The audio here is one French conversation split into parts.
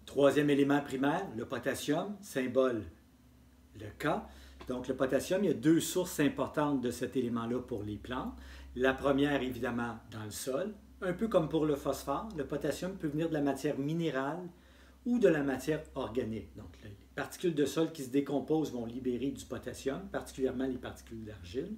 Troisième élément primaire, le potassium, symbole le K. Donc le potassium, il y a deux sources importantes de cet élément-là pour les plantes. La première, évidemment, dans le sol. Un peu comme pour le phosphore, le potassium peut venir de la matière minérale ou de la matière organique. Donc les particules de sol qui se décomposent vont libérer du potassium, particulièrement les particules d'argile.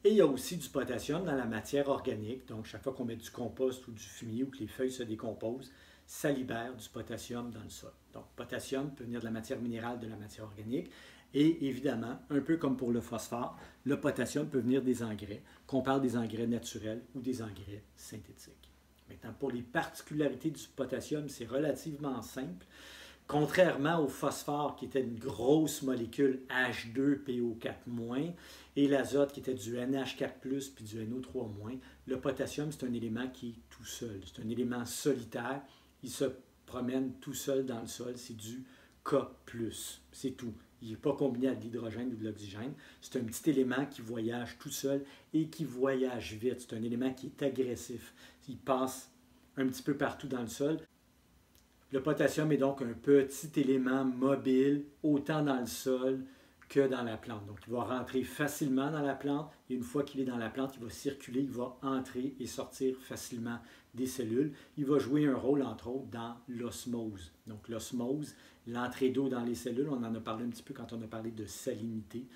Et il y a aussi du potassium dans la matière organique. Donc chaque fois qu'on met du compost ou du fumier ou que les feuilles se décomposent, ça libère du potassium dans le sol. Donc, potassium peut venir de la matière minérale, de la matière organique. Et évidemment, un peu comme pour le phosphore, le potassium peut venir des engrais, qu'on parle des engrais naturels ou des engrais synthétiques. Maintenant, pour les particularités du potassium, c'est relativement simple. Contrairement au phosphore, qui était une grosse molécule H2PO4-, et l'azote, qui était du NH4+, puis du NO3-, le potassium, c'est un élément qui est tout seul. C'est un élément solitaire. Il se promène tout seul dans le sol, c'est du K+, c'est tout. Il n'est pas combiné à de l'hydrogène ou de l'oxygène. C'est un petit élément qui voyage tout seul et qui voyage vite. C'est un élément qui est agressif. Il passe un petit peu partout dans le sol. Le potassium est donc un petit élément mobile, autant dans le sol que dans la plante. Donc, il va rentrer facilement dans la plante et une fois qu'il est dans la plante, il va circuler, il va entrer et sortir facilement des cellules. Il va jouer un rôle, entre autres, dans l'osmose. Donc, l'osmose, l'entrée d'eau dans les cellules, on en a parlé un petit peu quand on a parlé de salinité.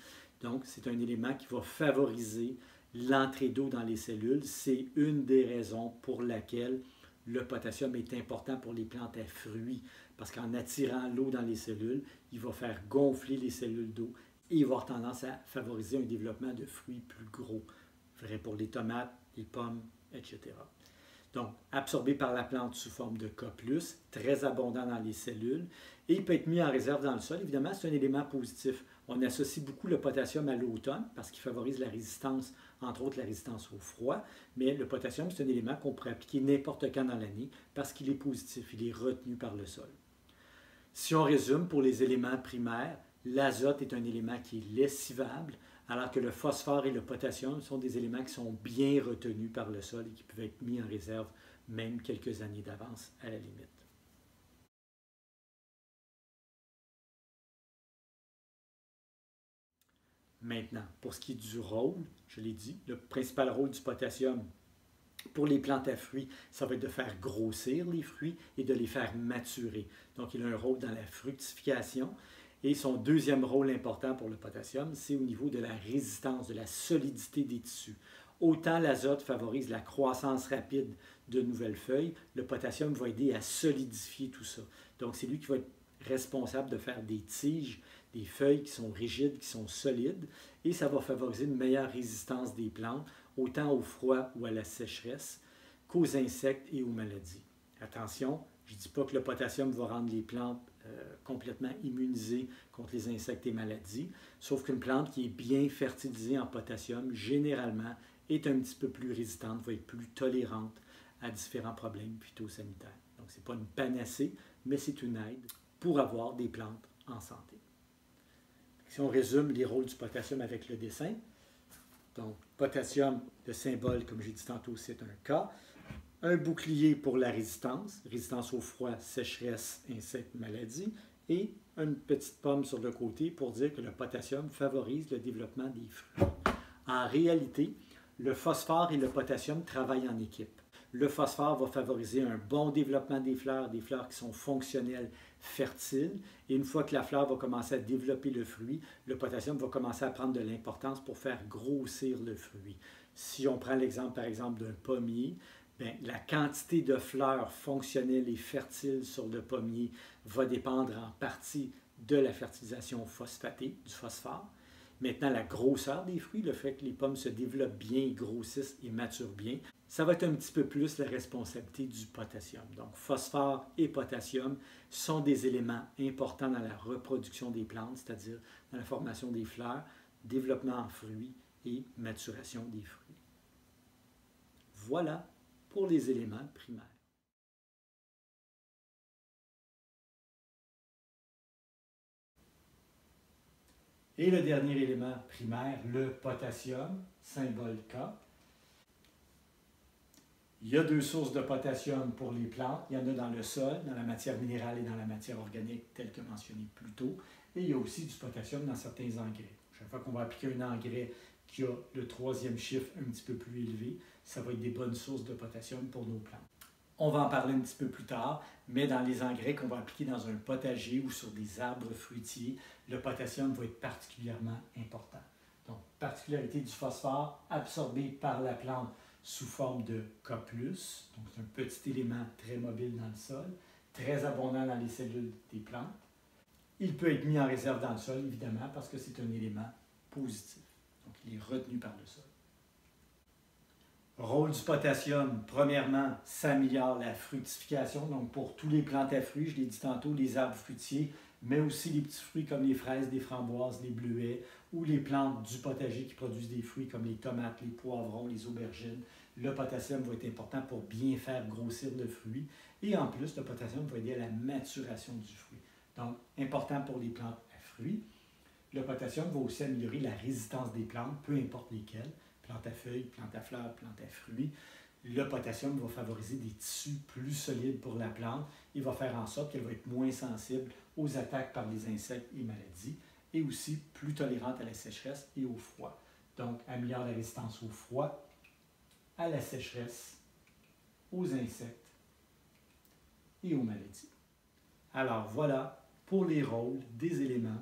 Donc, c'est un élément qui va favoriser l'entrée d'eau dans les cellules. C'est une des raisons pour laquelle le potassium est important pour les plantes à fruits, parce qu'en attirant l'eau dans les cellules, il va faire gonfler les cellules d'eau et il va avoir tendance à favoriser un développement de fruits plus gros. Vrai pour les tomates, les pommes, etc. Donc, absorbé par la plante sous forme de K+, très abondant dans les cellules, et il peut être mis en réserve dans le sol. Évidemment, c'est un élément positif. On associe beaucoup le potassium à l'automne parce qu'il favorise la résistance, entre autres la résistance au froid, mais le potassium, c'est un élément qu'on pourrait appliquer n'importe quand dans l'année parce qu'il est positif, il est retenu par le sol. Si on résume pour les éléments primaires, l'azote est un élément qui est lessivable, alors que le phosphore et le potassium sont des éléments qui sont bien retenus par le sol et qui peuvent être mis en réserve même quelques années d'avance à la limite. Maintenant, pour ce qui est du rôle, je l'ai dit, le principal rôle du potassium pour les plantes à fruits, ça va être de faire grossir les fruits et de les faire maturer. Donc, il a un rôle dans la fructification. Et son deuxième rôle important pour le potassium, c'est au niveau de la résistance, de la solidité des tissus. Autant l'azote favorise la croissance rapide de nouvelles feuilles, le potassium va aider à solidifier tout ça. Donc, c'est lui qui va être responsable de faire des tiges, des feuilles qui sont rigides, qui sont solides, et ça va favoriser une meilleure résistance des plantes, autant au froid ou à la sécheresse qu'aux insectes et aux maladies. Attention, je ne dis pas que le potassium va rendre les plantes complètement immunisées contre les insectes et maladies, sauf qu'une plante qui est bien fertilisée en potassium, généralement, est un petit peu plus résistante, va être plus tolérante à différents problèmes phytosanitaires. Donc, ce n'est pas une panacée, mais c'est une aide pour avoir des plantes en santé. Si on résume les rôles du potassium avec le dessin, donc potassium, le symbole, comme j'ai dit tantôt, c'est un K. Un bouclier pour la résistance, résistance au froid, sécheresse, insectes, maladies, et une petite pomme sur le côté pour dire que le potassium favorise le développement des fruits. En réalité, le phosphore et le potassium travaillent en équipe. Le phosphore va favoriser un bon développement des fleurs qui sont fonctionnelles, fertiles, et une fois que la fleur va commencer à développer le fruit, le potassium va commencer à prendre de l'importance pour faire grossir le fruit. Si on prend l'exemple, par exemple, d'un pommier, bien, la quantité de fleurs fonctionnelles et fertiles sur le pommier va dépendre en partie de la fertilisation phosphatée, du phosphore. Maintenant, la grosseur des fruits, le fait que les pommes se développent bien, grossissent et maturent bien, ça va être un petit peu plus la responsabilité du potassium. Donc, phosphore et potassium sont des éléments importants dans la reproduction des plantes, c'est-à-dire dans la formation des fleurs, développement en fruits et maturation des fruits. Voilà pour les éléments primaires. Et le dernier élément primaire, le potassium, symbole K. Il y a deux sources de potassium pour les plantes. Il y en a dans le sol, dans la matière minérale et dans la matière organique, telle que mentionné plus tôt. Et il y a aussi du potassium dans certains engrais. Chaque fois qu'on va appliquer un engrais qui a le troisième chiffre un petit peu plus élevé, ça va être des bonnes sources de potassium pour nos plantes. On va en parler un petit peu plus tard, mais dans les engrais qu'on va appliquer dans un potager ou sur des arbres fruitiers, le potassium va être particulièrement important. Donc, particularité du phosphore absorbé par la plante sous forme de K+, donc c'est un petit élément très mobile dans le sol, très abondant dans les cellules des plantes. Il peut être mis en réserve dans le sol, évidemment, parce que c'est un élément positif. Donc, il est retenu par le sol. Rôle du potassium, premièrement, ça améliore la fructification. Donc, pour tous les plantes à fruits, je l'ai dit tantôt, les arbres fruitiers, mais aussi les petits fruits comme les fraises, les framboises, les bleuets, ou les plantes du potager qui produisent des fruits comme les tomates, les poivrons, les aubergines. Le potassium va être important pour bien faire grossir le fruit. Et en plus, le potassium va aider à la maturation du fruit. Donc, important pour les plantes à fruits. Le potassium va aussi améliorer la résistance des plantes, peu importe lesquelles, plantes à feuilles, plantes à fleurs, plantes à fruits. Le potassium va favoriser des tissus plus solides pour la plante et va faire en sorte qu'elle va être moins sensible aux attaques par les insectes et maladies et aussi plus tolérante à la sécheresse et au froid. Donc, améliore la résistance au froid, à la sécheresse, aux insectes et aux maladies. Alors voilà pour les rôles des éléments